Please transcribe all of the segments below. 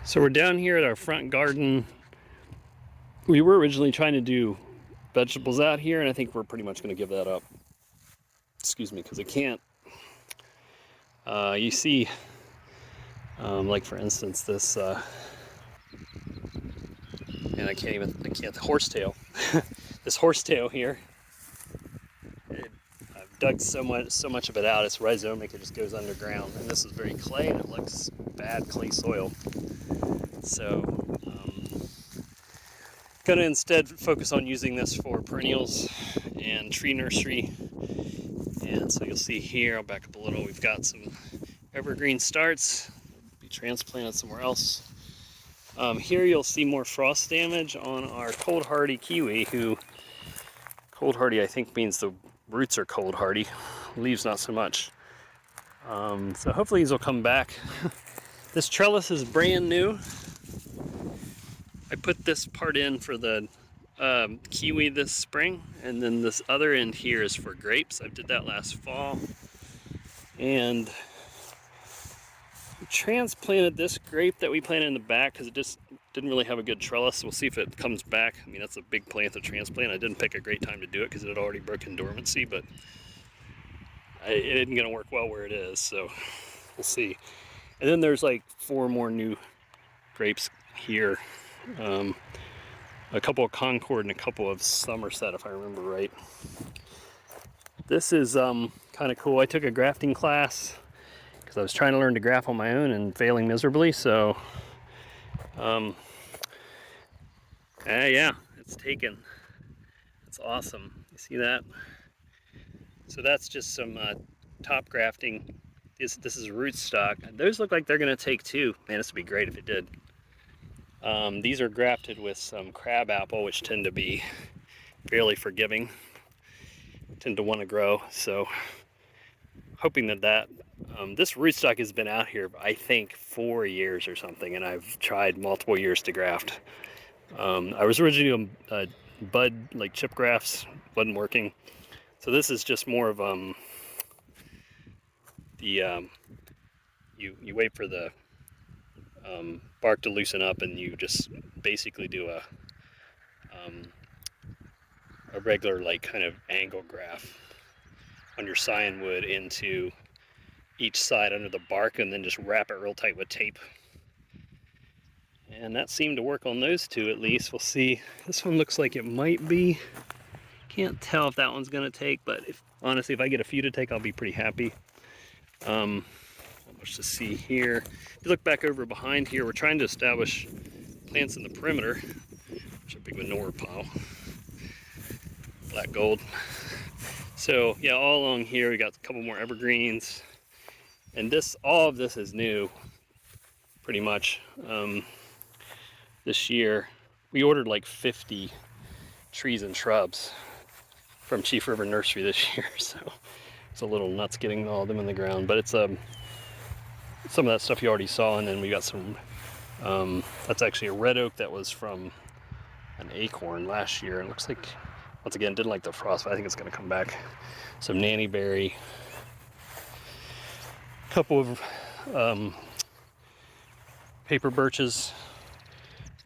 So we're down here at our front garden. We were originally trying to do vegetables out here, and I think we're pretty much going to give that up. Excuse me, because I can't. You see, like for instance, this, and I can't, the horsetail. This horsetail here. I've dug so much of it out, it's rhizomic, it just goes underground. And this is very clay, and it looks bad clay soil. So, gonna instead focus on using this for perennials and tree nursery. And so you'll see here, I'll back up a little, we've got some evergreen starts, be transplanted somewhere else. Here you'll see more frost damage on our cold hardy kiwi, cold hardy I think means the roots are cold hardy, leaves not so much. So hopefully these will come back. This trellis is brand new. I put this part in for the kiwi this spring, and then this other end here is for grapes. I did that last fall, and we transplanted this grape that we planted in the back because it just didn't really have a good trellis. We'll see if it comes back. I mean, that's a big plant to transplant. I didn't pick a great time to do it because it had already broken dormancy, but it isn't going to work well where it is, so we'll see. And then there's like 4 more new grapes here. A couple of Concord and a couple of Somerset, if I remember right. This is kind of cool. I took a grafting class because I was trying to learn to graft on my own and failing miserably. So, yeah, it's taken. It's awesome. You see that? So that's just some top grafting. This is rootstock. Those look like they're going to take too. Man, this would be great if it did. These are grafted with some crab apple, which tend to be fairly forgiving, tend to want to grow. So hoping that this rootstock has been out here, I think 4 years or something, and I've tried multiple years to graft. I was originally doing bud, like chip grafts, wasn't working. So this is just more of you wait for the bark to loosen up, and you just basically do a regular like kind of angle graft on your scion wood into each side under the bark, and then just wrap it real tight with tape. And that seemed to work on those two at least. We'll see. This one looks like it might be. Can't tell if that one's gonna take, but honestly, if I get a few to take, I'll be pretty happy. Not much to see here. If you look back over behind here, we're trying to establish plants in the perimeter. There's a big manure pile. Black gold. So yeah, all along here we got a couple more evergreens, and all of this is new, pretty much. This year we ordered like 50 trees and shrubs from Chief River Nursery this year, so it's a little nuts getting all of them in the ground, but it's some of that stuff you already saw. And then we got some that's actually a red oak that was from an acorn last year. It looks like, once again, didn't like the frost, but I think it's going to come back. Some nannyberry, a couple of paper birches,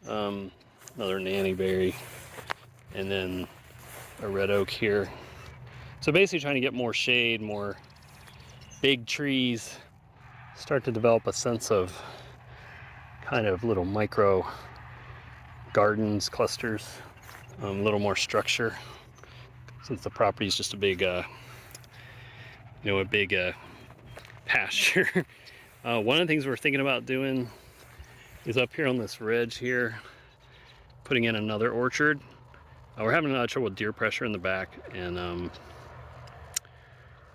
another nannyberry, and then a red oak here. So basically trying to get more shade, more big trees, start to develop a sense of kind of little micro gardens, clusters, a little more structure, since the property is just a big pasture. One of the things we're thinking about doing is up here on this ridge here, putting in another orchard. We're having a lot of trouble with deer pressure in the back, and that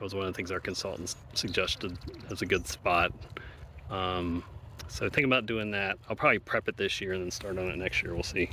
was one of the things our consultants suggested as a good spot. So think about doing that. I'll probably prep it this year and then start on it next year. We'll see.